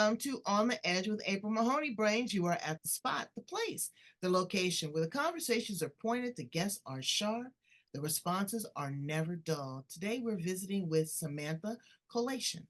Welcome to On the Edge with April Mahoney Brains. You are at the spot, the place, the location where the conversations are pointed, the guests are sharp, the responses are never dull. Today we're visiting with Samantha Colliton,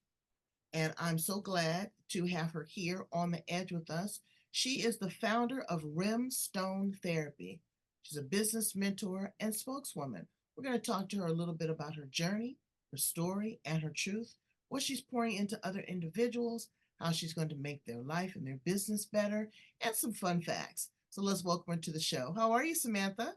and I'm so glad to have her here on the edge with us. She is the founder of RemStone Therapy. She's a business mentor and spokeswoman. We're going to talk to her a little bit about her journey, her story, and her truth, what she's pouring into other individuals, how she's going to make their life and their business better, and some fun facts. So let's welcome her to the show. How are you, Samantha?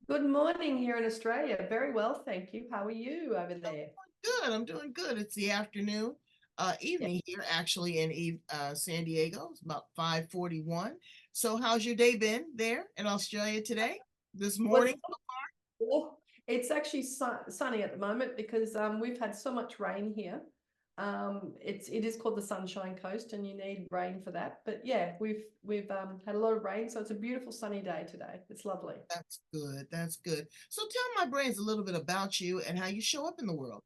Good morning here in Australia. Very well, thank you. How are you over there? Good. I'm doing good. It's the afternoon, Yeah. evening here, actually in San Diego. It's about 5:41. So how's your day been there in Australia today, this What's morning? well, it's actually sunny at the moment because we've had so much rain here. It is called the Sunshine Coast, and you need rain for that. But yeah, we've had a lot of rain, so it's a beautiful sunny day today. It's lovely. That's good. That's good. So tell my brains a little bit about you and how you show up in the world.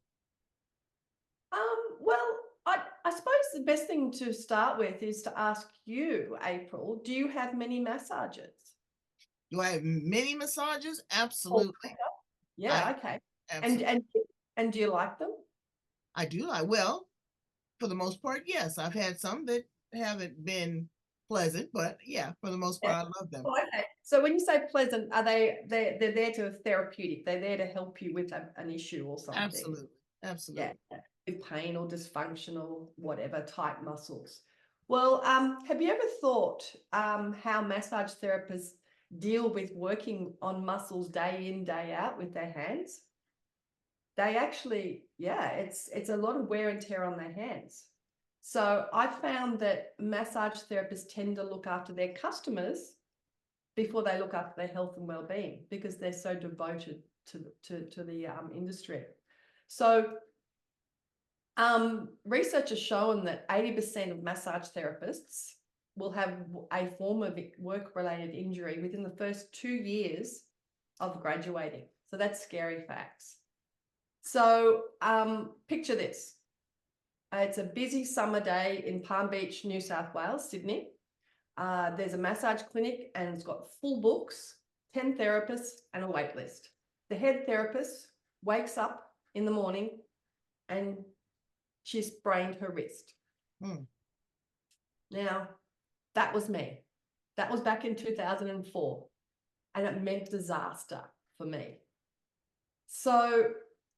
Well, I suppose the best thing to start with is to ask you, April, do you have many massages? Do I have many massages? Oh, Absolutely. I yeah, okay. And absolutely. and and do you like them? I do like, well, for the most part, yes. I've had some that haven't been pleasant, but yeah, for the most Yeah. part, I love them. Oh, okay. So when you say pleasant, are they're there to therapeutic? They're there to help you with an issue or something. Absolutely. Yeah, Absolutely. with pain or dysfunction or whatever, tight muscles. Well, have you ever thought how massage therapists deal with working on muscles day in, day out with their hands? They actually, yeah, it's a lot of wear and tear on their hands. So I found that massage therapists tend to look after their customers before they look after their health and well-being because they're so devoted to the industry. So research has shown that 80% of massage therapists will have a form of work-related injury within the first 2 years of graduating. So that's scary facts. So picture this. It's a busy summer day in Palm Beach, New South Wales, Sydney. There's a massage clinic and it's got full books, 10 therapists and a wait list. The head therapist wakes up in the morning and she sprained her wrist. Hmm. Now, that was me. That was back in 2004 and it meant disaster for me. So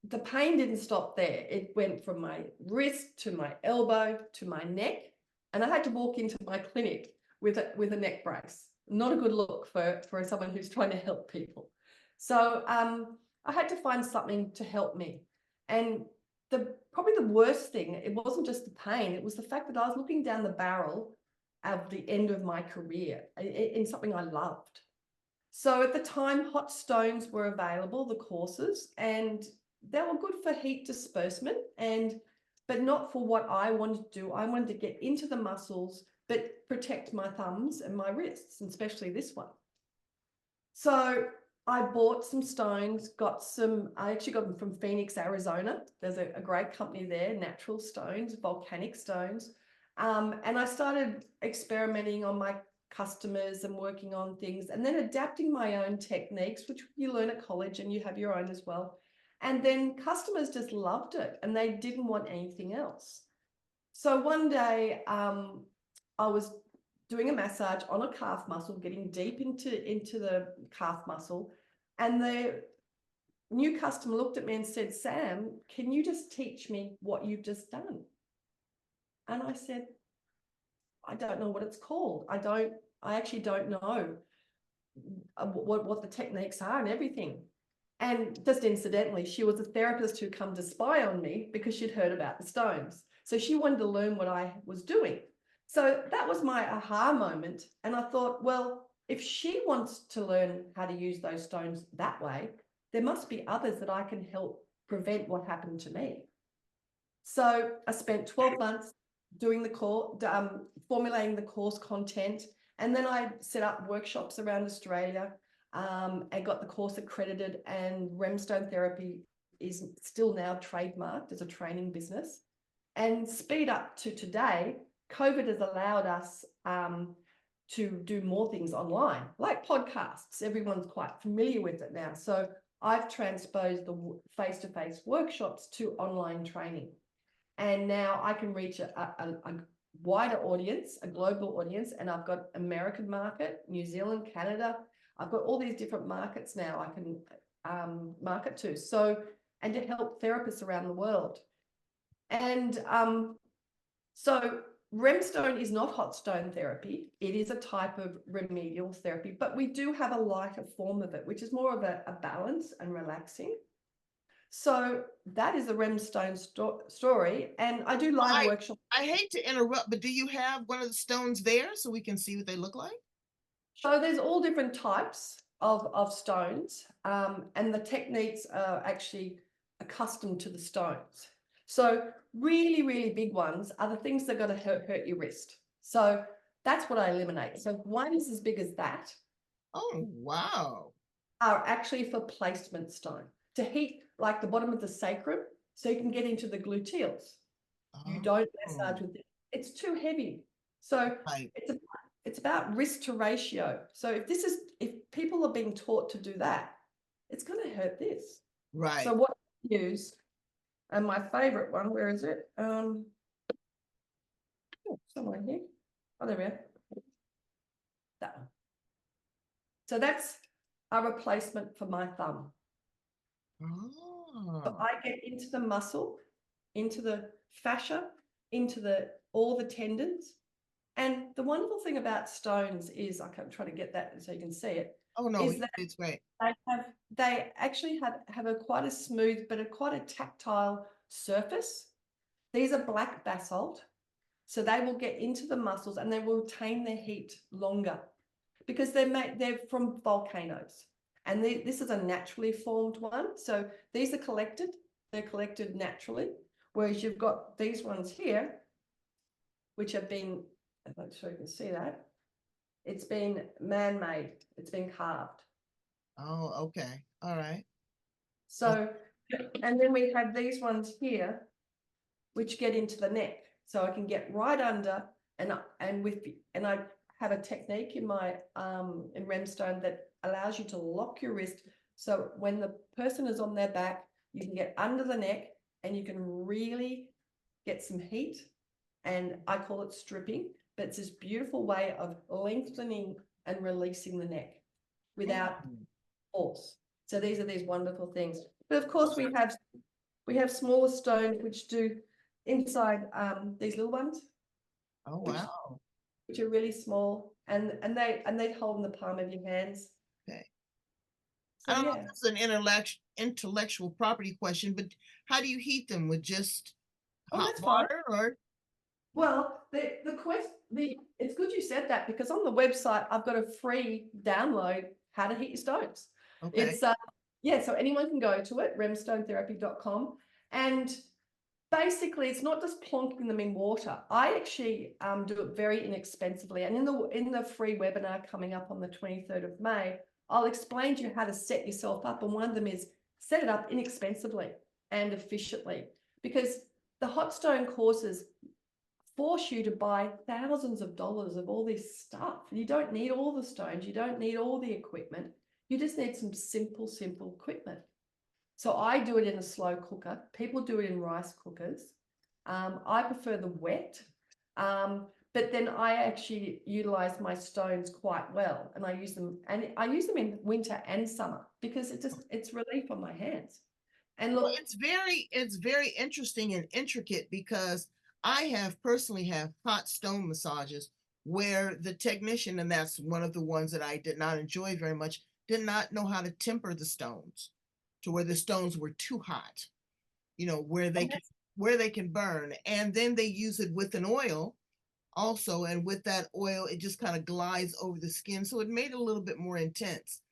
the pain didn't stop there. It went from my wrist to my elbow to my neck, and I had to walk into my clinic with a neck brace. Not a good look for someone who's trying to help people. So I had to find something to help me. And probably the worst thing, it wasn't just the pain, it was the fact that I was looking down the barrel of the end of my career in something I loved. So at the time, hot stones were available, the courses, and they were good for heat disbursement, but not for what I wanted to do. I wanted to get into the muscles, but protect my thumbs and my wrists, and especially this one. So I bought some stones, I actually got them from Phoenix, Arizona. There's a great company there, Natural Stones, volcanic stones. And I started experimenting on my customers and working on things and then adapting my own techniques, which you learn at college and you have your own as well. And then customers just loved it and they didn't want anything else. So one day I was doing a massage on a calf muscle, getting deep into the calf muscle. And the new customer looked at me and said, Sam, can you just teach me what you've just done? And I said, I don't know what it's called. I actually don't know what the techniques are and everything. And just incidentally, she was a therapist who come to spy on me because she'd heard about the stones. So she wanted to learn what I was doing. So that was my aha moment. And I thought, well, if she wants to learn how to use those stones that way, there must be others that I can help prevent what happened to me. So I spent 12 months doing the course, formulating the course content. And then I set up workshops around Australia and got the course accredited, and RemStone Therapy is still now trademarked as a training business. And speed up to today, COVID has allowed us to do more things online, like podcasts. Everyone's quite familiar with it now. So I've transposed the face-to-face workshops to online training. And now I can reach a wider audience, a global audience, and I've got American market, New Zealand, Canada. I've got all these different markets now I can market to. So, and to help therapists around the world. And so RemStone is not hot stone therapy. It is a type of remedial therapy, but we do have a lighter form of it, which is more of a balance and relaxing. So that is the RemStone story. And I do live workshops. I hate to interrupt, but do you have one of the stones there so we can see what they look like? So there's all different types of stones, and the techniques are actually accustomed to the stones. So really, really big ones are the things that are going to hurt your wrist. So that's what I eliminate. So ones as big as that. Oh, wow. Are actually for placement stone to heat like the bottom of the sacrum so you can get into the gluteals. You don't massage with it. It's too heavy. So it's about wrist to ratio. So if people are being taught to do that, it's going to hurt this. Right. So what I use, and my favorite one, where is it? Somewhere here. Oh, there we are. That one. So that's a replacement for my thumb. So I get into the muscle, into the fascia, into all the tendons. And the wonderful thing about stones is, I can try to get that so you can see it. Oh no, it's great. They actually have a quite a smooth, but quite a tactile surface. These are black basalt, so they will get into the muscles and they will retain their heat longer because they're from volcanoes. And this is a naturally formed one. So these are collected. They're collected naturally. Whereas you've got these ones here, which have been, I'm not sure you can see that. It's been man-made. It's been carved. Oh, okay. All right. So, and then we have these ones here, which get into the neck. So I can get right under and I have a technique in my in RemStone that allows you to lock your wrist. So when the person is on their back, you can get under the neck and you can really get some heat. And I call it stripping, but it's this beautiful way of lengthening and releasing the neck without force. So these are these wonderful things. But of course we have smaller stones which do inside these little ones. Oh wow. Which are really small and they hold in the palm of your hands. Okay. So, I don't know if it's an intellectual property question, but how do you heat them? With just hot water or? Well, it's good you said that because on the website I've got a free download how to heat your stones. Okay. It's so anyone can go to it, remstonetherapy.com, and basically it's not just plonking them in water. I actually do it very inexpensively, and in the free webinar coming up on the 23rd of May, I'll explain to you how to set yourself up, and one of them is set it up inexpensively and efficiently, because the hot stone courses force you to buy thousands of dollars of all this stuff. You don't need all the stones. You don't need all the equipment. You just need some simple equipment. So I do it in a slow cooker. People do it in rice cookers. I prefer the wet, but then I actually utilize my stones quite well, and I use them in winter and summer because it's relief on my hands. And look, it's very interesting and intricate because I personally have hot stone massages where the technician, and that's one of the ones that I did not enjoy very much, did not know how to temper the stones to where the stones were too hot, where they can burn. And then they use it with an oil also. And with that oil, it just kind of glides over the skin. So it made it a little bit more intense.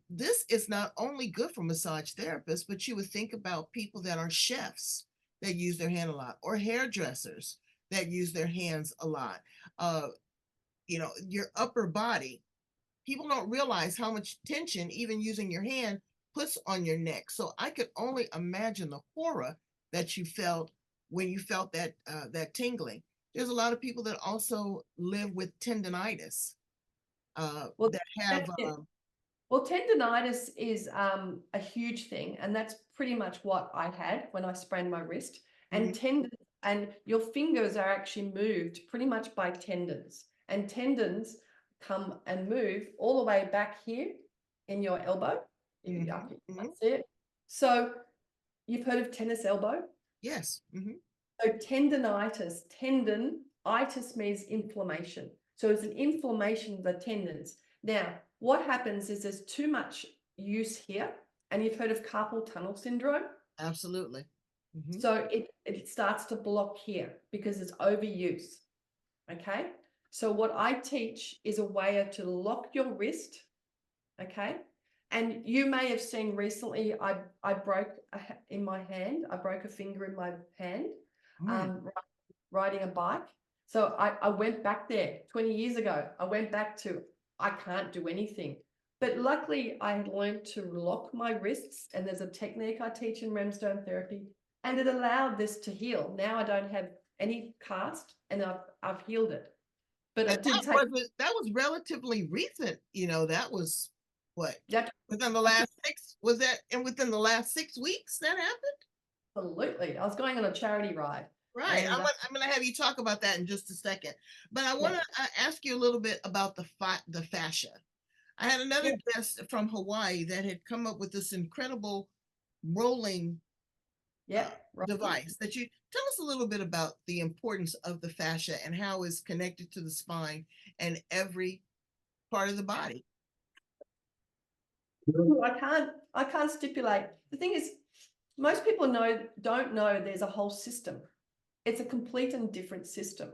This is not only good for massage therapists, but you would think about people that are chefs that use their hand a lot, or hairdressers that use their hands a lot. Your upper body, people don't realize how much tension even using your hand puts on your neck. So I could only imagine the horror that you felt when you felt that tingling. There's a lot of people that also live with tendonitis Well, that have, that's it. Well, tendonitis is a huge thing, and that's pretty much what I had when I sprained my wrist. And tendons and your fingers are actually moved pretty much by tendons, and tendons come and move all the way back here in your elbow. If you can't see it. So you've heard of tennis elbow? yes. So tendonitis means inflammation. So it's an inflammation of the tendons. Now, what happens is there's too much use here, and you've heard of carpal tunnel syndrome. Absolutely. So it starts to block here because it's overuse. Okay. So what I teach is a way to lock your wrist. Okay. And you may have seen recently, I broke in my hand. I broke a finger in my hand. Riding a bike. So I went back there 20 years ago. I went back to, I can't do anything. But luckily I had learned to lock my wrists, and there's a technique I teach in RemStone Therapy, and it allowed this to heal. Now I don't have any cast, and I've healed it. But And it did take, that was relatively recent. That was what, that, within the last within the last 6 weeks that happened? absolutely. I was going on a charity ride. Right. And I'm going to have you talk about that in just a second. But I want to ask you a little bit about the fascia. I had another guest from Hawaii that had come up with this incredible rolling device that you tell us a little bit about the importance of the fascia and how it's connected to the spine and every part of the body. I can't stipulate. The thing is, most people don't know there's a whole system. It's a complete and different system.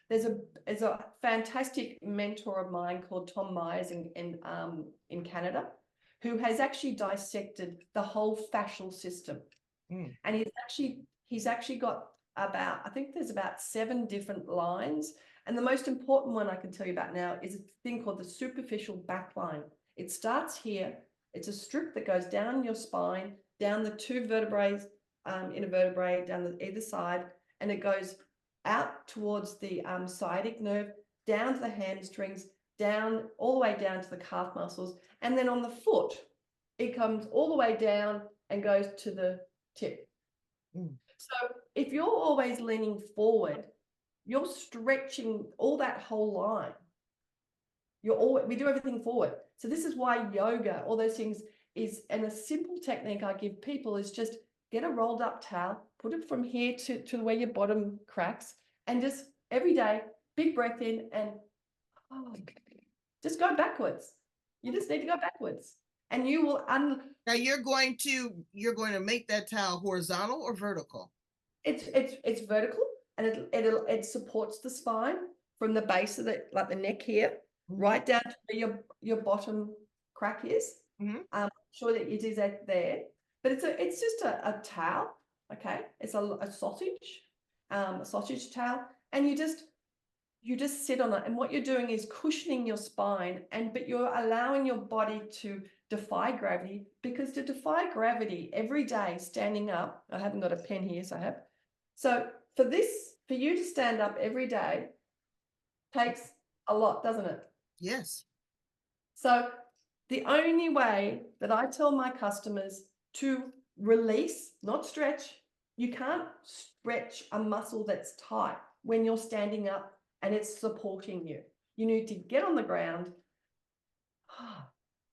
There's a fantastic mentor of mine called Tom Myers in Canada, who has actually dissected the whole fascial system. And he's actually got about, I think there's about 7 different lines. And the most important one I can tell you about now is a thing called the superficial back line. It starts here. It's a strip that goes down your spine, down the 2 vertebrae, inner vertebrae, down either side, and it goes out towards the sciatic nerve, down to the hamstrings, down all the way down to the calf muscles, and then on the foot, it comes all the way down and goes to the tip. So if you're always leaning forward, you're stretching all that whole line. We do everything forward. So this is why yoga, all those things is, and a simple technique I give people is just get a rolled up towel, put it from here to where your bottom cracks, and just every day, big breath in and just go backwards. You just need to go backwards, and you will now you're going to make that towel horizontal or vertical? It's vertical, and it supports the spine from the base of the neck here, right down to where your bottom crack is. Sure that you do that there, but it's just a towel. Okay, it's a sausage towel, and you just sit on it, and what you're doing is cushioning your spine, but you're allowing your body to defy gravity, because to defy gravity every day standing up, I haven't got a pen here, so I have. So for you to stand up every day takes a lot, doesn't it? Yes. So the only way that I tell my customers to release, not stretch, you can't stretch a muscle that's tight when you're standing up and it's supporting you. You need to get on the ground.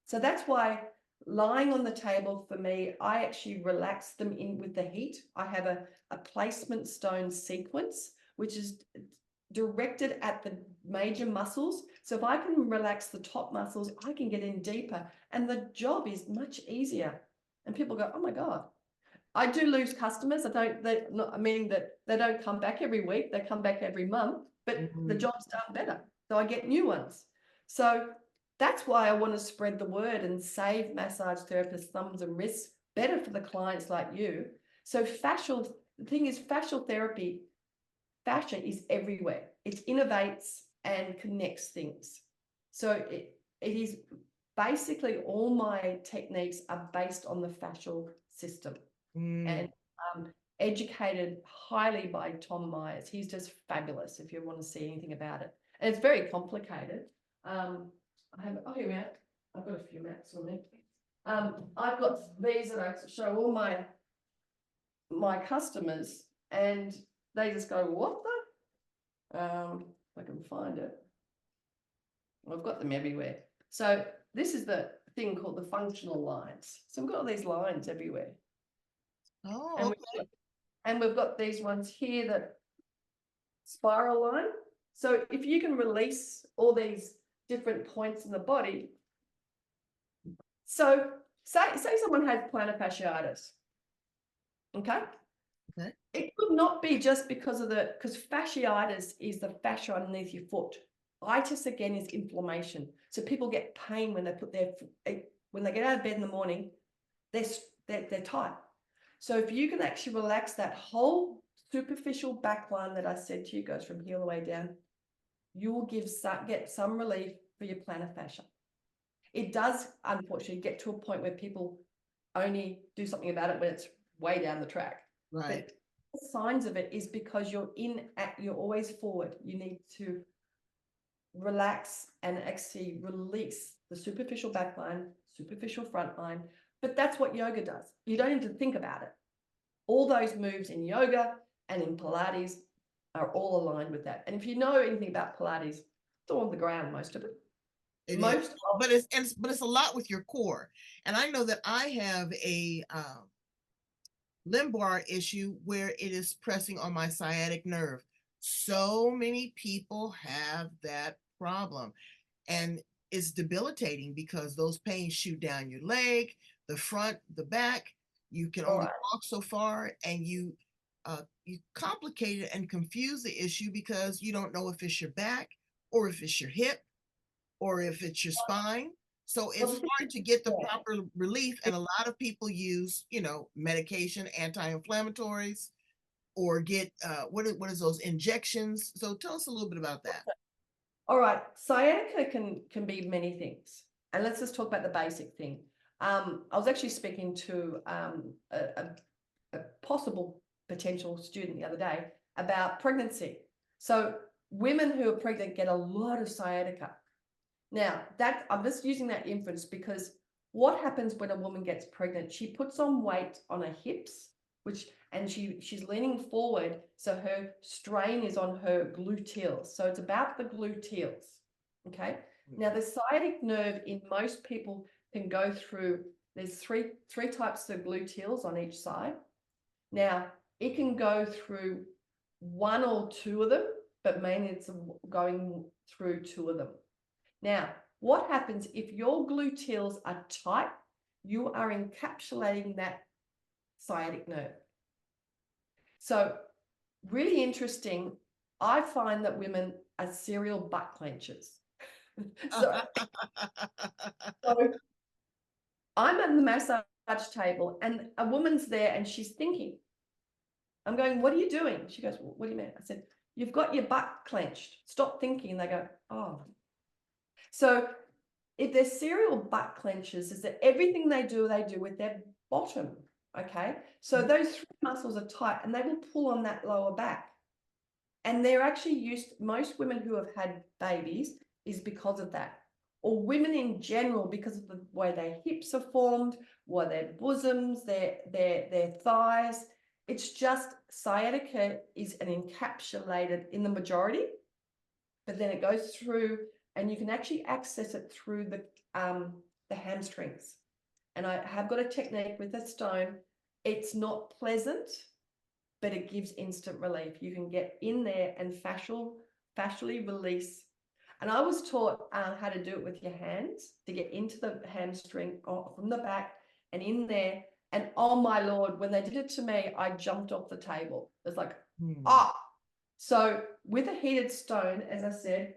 So that's why lying on the table for me, I actually relax them in with the heat. I have a placement stone sequence, which is directed at the major muscles. So if I can relax the top muscles, I can get in deeper, and the job is much easier. And people go, oh my God. I do lose customers. Meaning that they don't come back every week. They come back every month, but the job's done better. So I get new ones. So that's why I want to spread the word and save massage therapists' thumbs and wrists better for the clients like you. So the thing is, fascial therapy, fascia is everywhere. It innovates and connects things. So it is basically, all my techniques are based on the fascial system. And educated highly by Tom Myers. He's just fabulous if you want to see anything about it. And it's very complicated. Here we are. I've got a few maps on me. I've got these that I show all my customers, and they just go, what the? If I can find it. I've got them everywhere. So this is the thing called the functional lines. So we've got all these lines everywhere. Oh, and okay. we've got these ones here that spiral line. So if you can release all these different points in the body. So say someone has plantar fasciitis. Okay. Okay. It could not be just because fasciitis is the fascia underneath your foot. Itis again is inflammation. So people get pain when they put when they get out of bed in the morning, they're tight. So if you can actually relax that whole superficial back line that I said to you, goes from here all the way down, you will get some relief for your plantar fascia. It does, unfortunately, get to a point where people only do something about it when it's way down the track. Right. But the signs of it is because you're always forward. You need to relax and actually release the superficial back line, superficial front line. But that's what yoga does. You don't need to think about it. All those moves in yoga and in Pilates are all aligned with that. And if you know anything about Pilates, it's all on the ground, most of it. But it's a lot with your core. And I know that I have a lumbar issue where it is pressing on my sciatic nerve. So many people have that problem, and it's debilitating because those pains shoot down your leg, the front, the back. You can only walk so far, and you complicate it and confuse the issue because you don't know if it's your back or if it's your hip or if it's your spine. So it's hard to get the proper relief. And a lot of people use, medication, anti-inflammatories, or get, what is those injections? So tell us a little bit about that. All right. Sciatica can be many things. And let's just talk about the basic thing. I was actually speaking to a possible potential student the other day about pregnancy. So women who are pregnant get a lot of sciatica. Now, I'm just using that inference because what happens when a woman gets pregnant? She puts on weight on her hips, and she's leaning forward, so her strain is on her gluteals. So it's about the gluteals. Okay. Now, the sciatic nerve in most people can go through. There's three types of gluteals on each side. Now, it can go through one or two of them, but mainly it's going through two of them. Now, what happens if your gluteals are tight? You are encapsulating that sciatic nerve. So really interesting. I find that women are serial butt clenchers. so I'm at the massage table and a woman's there and she's thinking. I'm going, what are you doing? She goes, well, what do you mean? I said, you've got your butt clenched. Stop thinking. And they go, oh. So if they're serial butt clenchers, is that everything they do with their bottom. Okay. So those three muscles are tight and they will pull on that lower back. And they're actually most women who have had babies is because of that. Or women in general, because of the way their hips are formed, or their bosoms, their thighs. It's just sciatica is an encapsulated in the majority, but then it goes through and you can actually access it through the hamstrings. And I have got a technique with a stone. It's not pleasant, but it gives instant relief. You can get in there and fascially release. And I was taught how to do it with your hands to get into the hamstring from the back and in there. And oh my Lord, when they did it to me, I jumped off the table. It was like, So with a heated stone, as I said,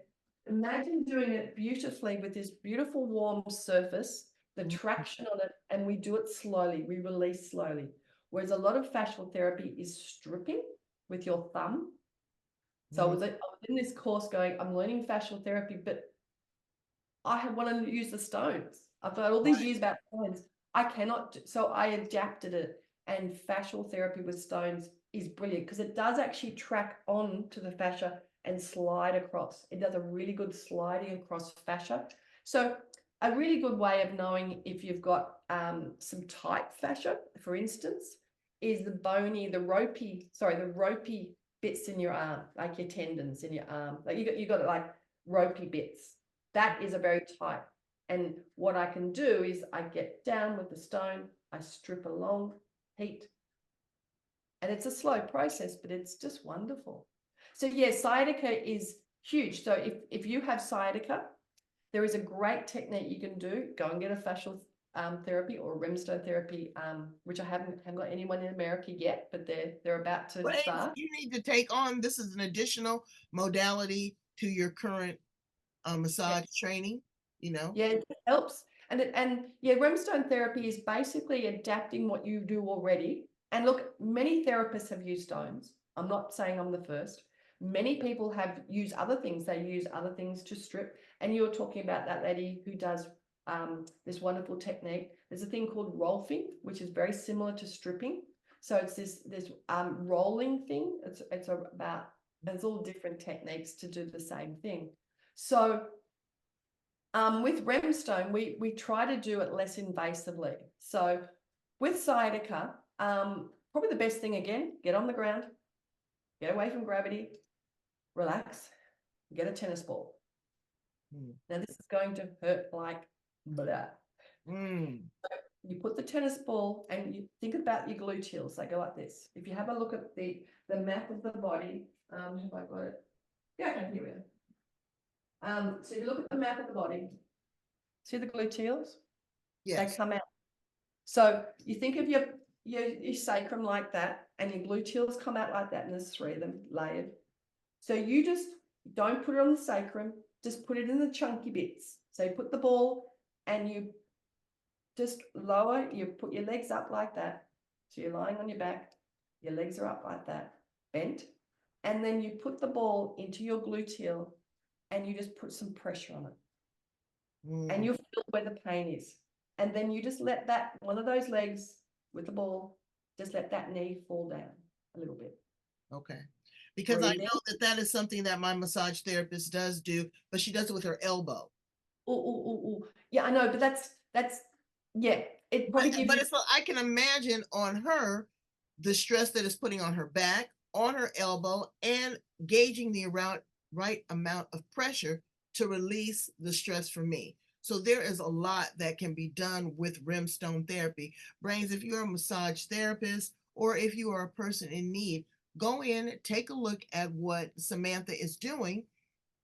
imagine doing it beautifully with this beautiful warm surface, the traction on it, and we do it slowly. We release slowly. Whereas a lot of fascial therapy is stripping with your thumb. So I was in this course going, I'm learning fascial therapy, but I want to use the stones. I've got all these years about stones. I cannot. So I adapted it and fascial therapy with stones is brilliant because it does actually track on to the fascia and slide across. It does a really good sliding across fascia. So a really good way of knowing if you've got some tight fascia, for instance, is the ropey bits in your arm, like your tendons in your arm. Like you got like ropey bits. That is a very tight. And what I can do is I get down with the stone, I strip along, heat. And it's a slow process, but it's just wonderful. So yeah, sciatica is huge. So if you have sciatica, there is a great technique you can do. Go and get a fascial therapy or RemStone therapy, which I haven't got anyone in America yet, but they're about to start. You need to take on, this is an additional modality to your current massage training, you know? Yeah, it helps. And yeah, RemStone therapy is basically adapting what you do already. And look, many therapists have used stones. I'm not saying I'm the first. Many people have used other things. They use other things to strip. And you're talking about that lady who does this wonderful technique. There's a thing called rolfing, which is very similar to stripping. So it's this rolling thing. There's all different techniques to do the same thing. So with RemStone, we try to do it less invasively. So with sciatica, probably the best thing again, get on the ground, get away from gravity, relax, get a tennis ball. Now this is going to hurt like blah. You put the tennis ball and you think about your gluteals. They go like this. If you have a look at the map of the body, have I got it? Yeah, okay, here we go. So if you look at the map of the body, see the gluteals? Yes. They come out. So you think of your sacrum like that, and your gluteals come out like that, and there's 3 of them layered. So you just don't put it on the sacrum, just put it in the chunky bits. So you put the ball and you just lower, you put your legs up like that. So you're lying on your back, your legs are up like that, bent. And then you put the ball into your gluteal and you just put some pressure on it. And you'll feel where the pain is. And then you just let that, one of those legs with the ball, just let that knee fall down a little bit. Okay. Because I know that is something that my massage therapist does do, but she does it with her elbow. Yeah, I know, but that's yeah. It probably gives but it's, I can imagine on her the stress that it's putting on her back, on her elbow, and gauging the right amount of pressure to release the stress from me. So there is a lot that can be done with RemStone therapy. Brains, if you're a massage therapist or if you are a person in need, go in, take a look at what Samantha is doing.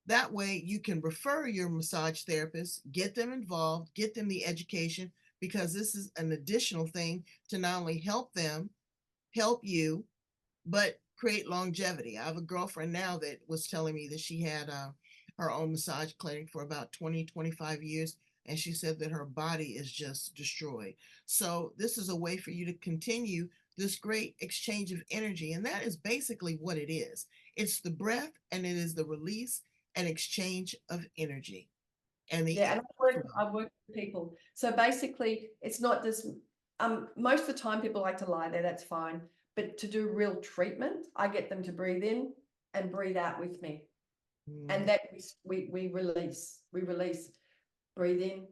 That way you can refer your massage therapist, get them involved, get them the education, because this is an additional thing to not only help them, help you, but create longevity. I have a girlfriend now that was telling me that she had her own massage clinic for about 20, 25 years. And she said that her body is just destroyed. So this is a way for you to continue this great exchange of energy. And that is basically what it is. It's the breath and it is the release and exchange of energy. And and I work with people. So basically it's not just, most of the time people like to lie there, that's fine. But to do real treatment, I get them to breathe in and breathe out with me. And that we release, breathe in,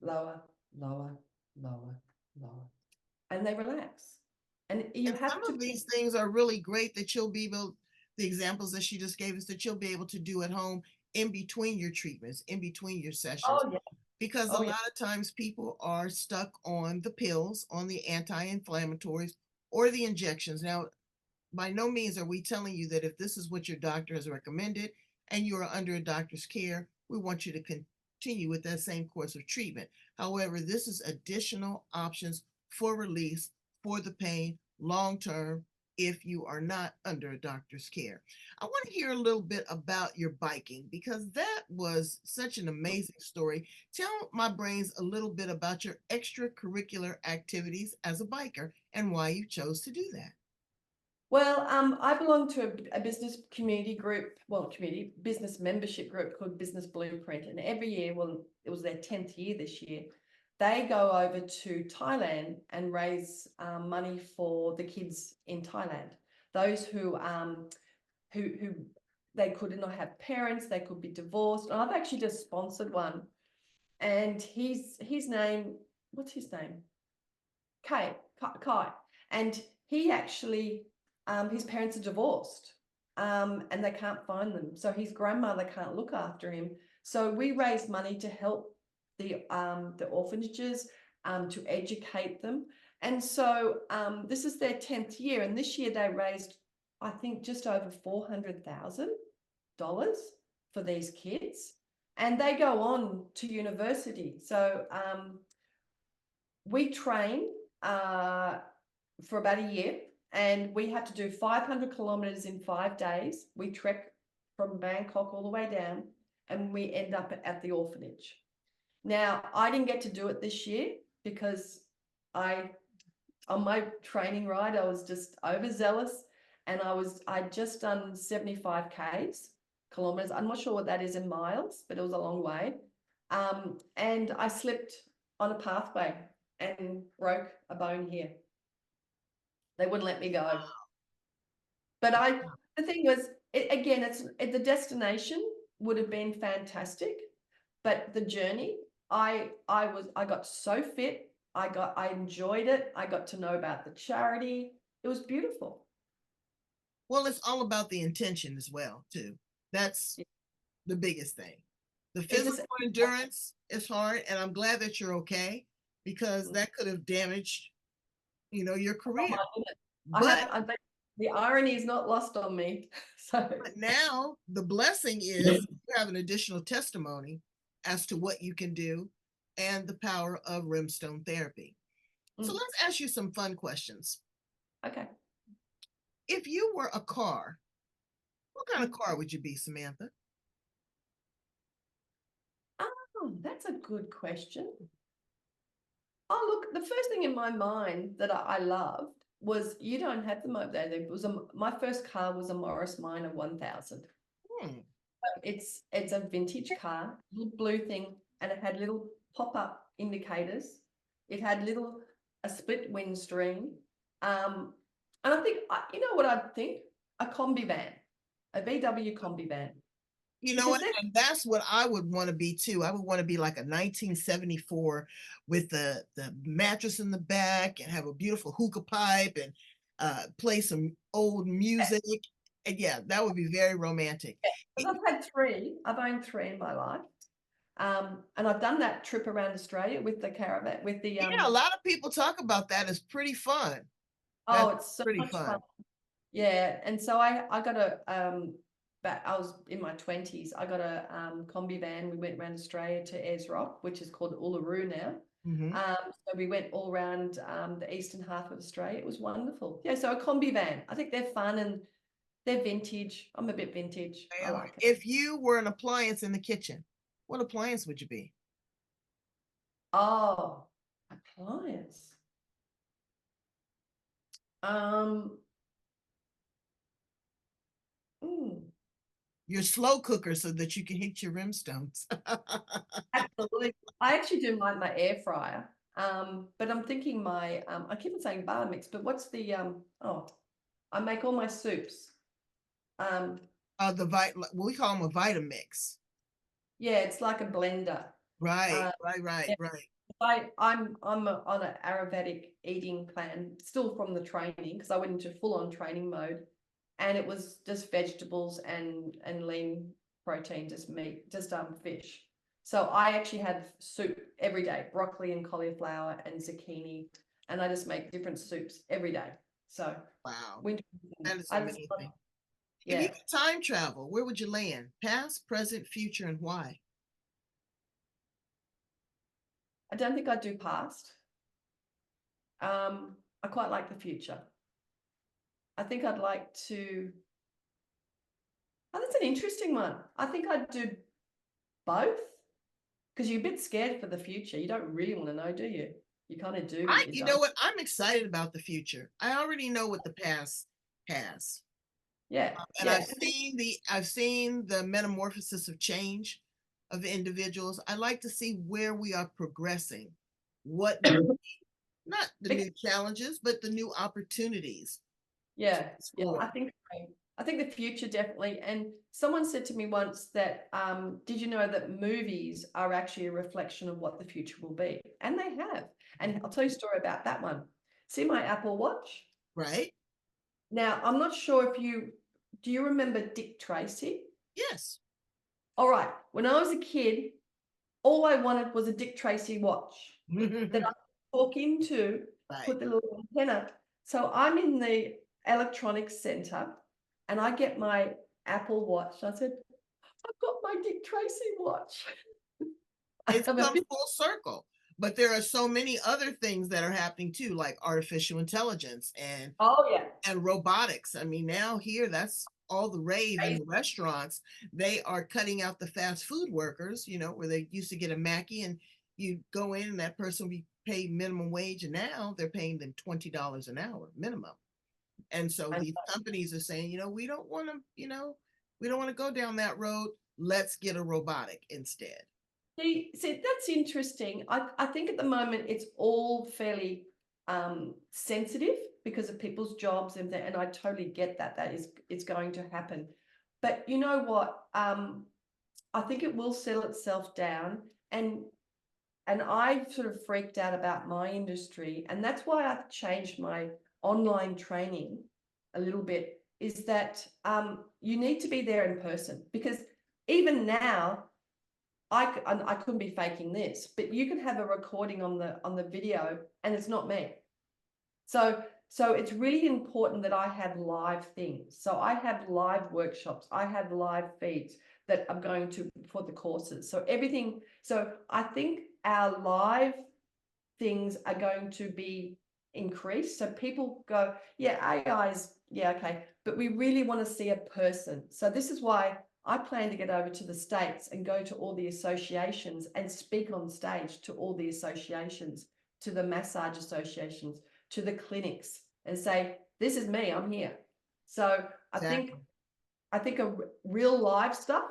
lower, lower, lower, lower, and they relax. And you have some of these things are really great that you'll be able, the examples that she just gave us, that you'll be able to do at home in between your treatments, in between your sessions. Oh, yeah. Because a lot of times people are stuck on the pills, on the anti-inflammatories or the injections. Now, by no means are we telling you that if this is what your doctor has recommended and you are under a doctor's care, we want you to continue with that same course of treatment. However, this is additional options for release for the pain long term if you are not under a doctor's care. I want to hear a little bit about your biking, because that was such an amazing story. Tell my brains a little bit about your extracurricular activities as a biker and why you chose to do that. Well, I belong to a business community group, business membership group called Business Blueprint. And every year, well, it was their 10th year this year, they go over to Thailand and raise money for the kids in Thailand. Those who they could not have parents, they could be divorced. And I've actually just sponsored one, and his name, what's his name? Kai, and he actually his parents are divorced, and they can't find them, so his grandmother can't look after him. So we raised money to help the orphanages, to educate them. And so this is their 10th year, and this year they raised, I think, just over $400,000 for these kids, and they go on to university. So we train for about a year, and we had to do 500 kilometers in 5 days. We trek from Bangkok all the way down, and we end up at the orphanage. Now, I didn't get to do it this year because on my training ride, I was just overzealous, and I'd just done 75 kilometers. I'm not sure what that is in miles, but it was a long way. And I slipped on a pathway and broke a bone here. They wouldn't let me go. But the thing was, the destination would have been fantastic, but the journey, I got so fit. I enjoyed it. I got to know about the charity. It was beautiful. Well, it's all about the intention as well, too. That's the biggest thing. The physical endurance is hard, and I'm glad that you're okay, because that could have damaged, your career. But the irony is not lost on me. So now the blessing is you have an additional testimony as to what you can do and the power of RemStone Therapy. So let's ask you some fun questions. Okay. If you were a car, what kind of car would you be, Samantha? Oh, that's a good question. Oh, look, the first thing in my mind that I loved was, you don't have them over there. My first car was a Morris Minor 1000. It's a vintage car, little blue thing, and it had little pop-up indicators. It had a split windscreen. And I think, you know what I think? A combi van, a VW combi van. You know what? And that's what I would want to be too. I would want to be like a 1974 with the mattress in the back, and have a beautiful hookah pipe, and play some old music. And yeah, that would be very romantic. I've had 3. I've owned 3 in my life. And I've done that trip around Australia with the caravan, with the yeah, a lot of people talk about that. It's pretty fun. Oh, it's so much fun. Yeah, and so I got but I was in my 20s. I got a combi van. We went around Australia to Ayers Rock, which is called Uluru now. So we went all around the eastern half of Australia. It was wonderful. Yeah, so a combi van. I think they're fun, and they're vintage. I'm a bit vintage. I like it. If you were an appliance in the kitchen, what appliance would you be? Oh, appliance. Your slow cooker, so that you can heat your rimstones. Absolutely. I actually do my air fryer. But I'm thinking I keep on saying bar mix, but what's the I make all my soups. We call them a Vitamix. Yeah, it's like a blender. Right. I'm on an Ayurvedic eating plan, still from the training, because I went into full-on training mode, and it was just vegetables and lean protein, just meat, just fish. So I actually have soup every day, broccoli and cauliflower and zucchini, and I just make different soups every day. So wow, that is amazing. Yeah. If you could time travel, where would you land? Past, present, future, and why? I don't think I'd do past. I quite like the future. I think I'd like to. Oh, that's an interesting one. I think I'd do both, because you're a bit scared for the future. You don't really want to know, do you? You kind of do. You know what? I'm excited about the future. I already know what the past has. Yeah. And I've seen the metamorphosis of change of individuals. I like to see where we are progressing what the, not the new challenges, but the new opportunities to Yeah, yeah, explore. I think the future definitely. And someone said to me once that, did you know that movies are actually a reflection of what the future will be? And they have. And I'll tell you a story about that one. See my Apple Watch? Right? Now, I'm not sure if do you remember Dick Tracy? Yes. All right. When I was a kid, all I wanted was a Dick Tracy watch that I could talk into, Right. put the little antenna. So I'm in the electronics center and I get my Apple Watch. I said, I've got my Dick Tracy watch. It's I'm a come bit, full circle. But there are so many other things that are happening too, like artificial intelligence oh yeah. and robotics. I mean, now here that's all the rave in the restaurants. They are cutting out the fast food workers, where they used to get a Mackie and you go in and that person would be paid minimum wage, and now they're paying them $20 an hour minimum. And so these companies are saying, we don't want to, we don't want to go down that road. Let's get a robotic instead. See, that's interesting. I think at the moment it's all fairly sensitive because of people's jobs and I totally get that. That is it's going to happen. But you know what? I think it will settle itself down and I sort of freaked out about my industry, and that's why I've changed my online training a little bit, is that you need to be there in person, because even now I couldn't be faking this, but you can have a recording on the video and it's not me. So it's really important that I have live things. So I have live workshops, I have live feeds that I'm going to for the courses. So everything, so I think our live things are going to be increased. So people go, yeah, AI's, yeah, okay, but we really want to see a person. So this is why I plan to get over to the States and go to all the associations and speak on stage to all the associations, to the massage associations, to the clinics, and say, this is me, I'm here. So Exactly. I think a real live stuff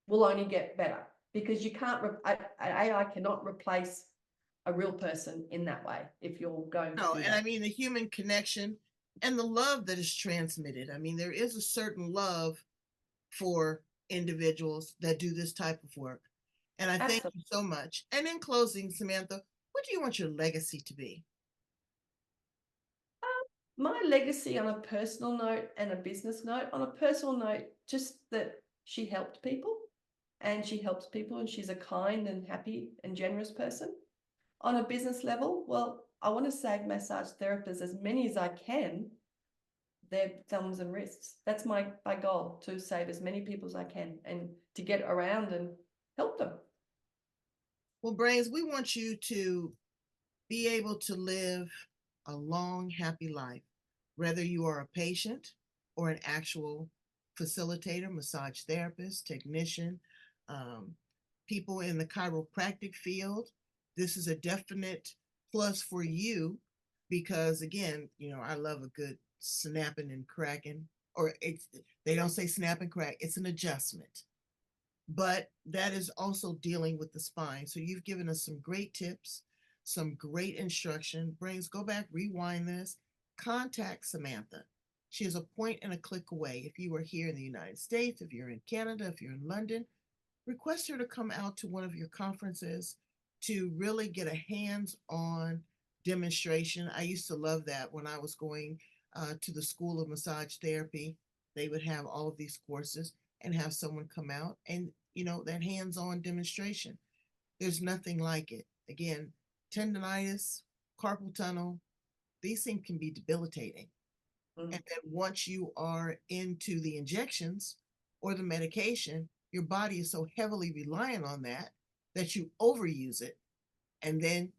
will only get better, because you can't, AI cannot replace a real person in that way if you're going to No, do and I that. mean the human connection and the love that is transmitted. I mean, there is a certain love for individuals that do this type of work. And I thank Absolutely. you so much. And in closing, Samantha, what do you want your legacy to be? My legacy on a personal note and a business note, on a personal note, just that she helped people and she helps people and she's a kind and happy and generous person. On a business level, well, I want to save massage therapists, as many as I can, their thumbs and wrists. That's my goal, to save as many people as I can and to get around and help them. Well, Brains, we want you to be able to live a long, happy life, whether you are a patient or an actual facilitator, massage therapist, technician, um, people in the chiropractic field. This is a definite plus for you because, again, I love a good snapping and cracking, or they don't say snap and crack, it's an adjustment. But that is also dealing with the spine. So you've given us some great tips, some great instruction. Brains, go back, rewind this, contact Samantha. She is a point and a click away. If you are here in the United States, if you're in Canada, if you're in London, request her to come out to one of your conferences to really get a hands-on demonstration. I used to love that when I was going to the School of Massage Therapy. They would have all of these courses and have someone come out and, that hands-on demonstration. There's nothing like it. Again, tendonitis, carpal tunnel, these things can be debilitating. Mm. And then once you are into the injections or the medication, your body is so heavily reliant on that you overuse it. And then,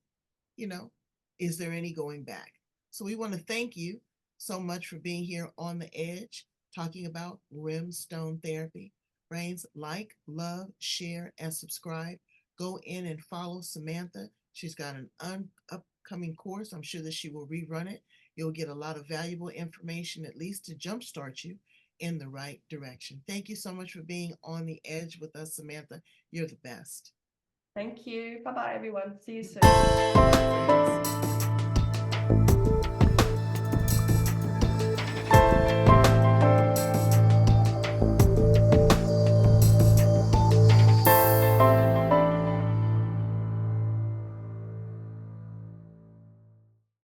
you know, is there any going back? So we want to thank you so much for being here on the edge, talking about RemStone Therapy. Brains, like, love, share, and subscribe. Go in and follow Samantha. She's got an upcoming course. I'm sure that she will rerun it. You'll get a lot of valuable information, at least to jumpstart you in the right direction. Thank you so much for being on the edge with us, Samantha. You're the best. Thank you. Bye-bye, everyone. See you soon. Bye, friends.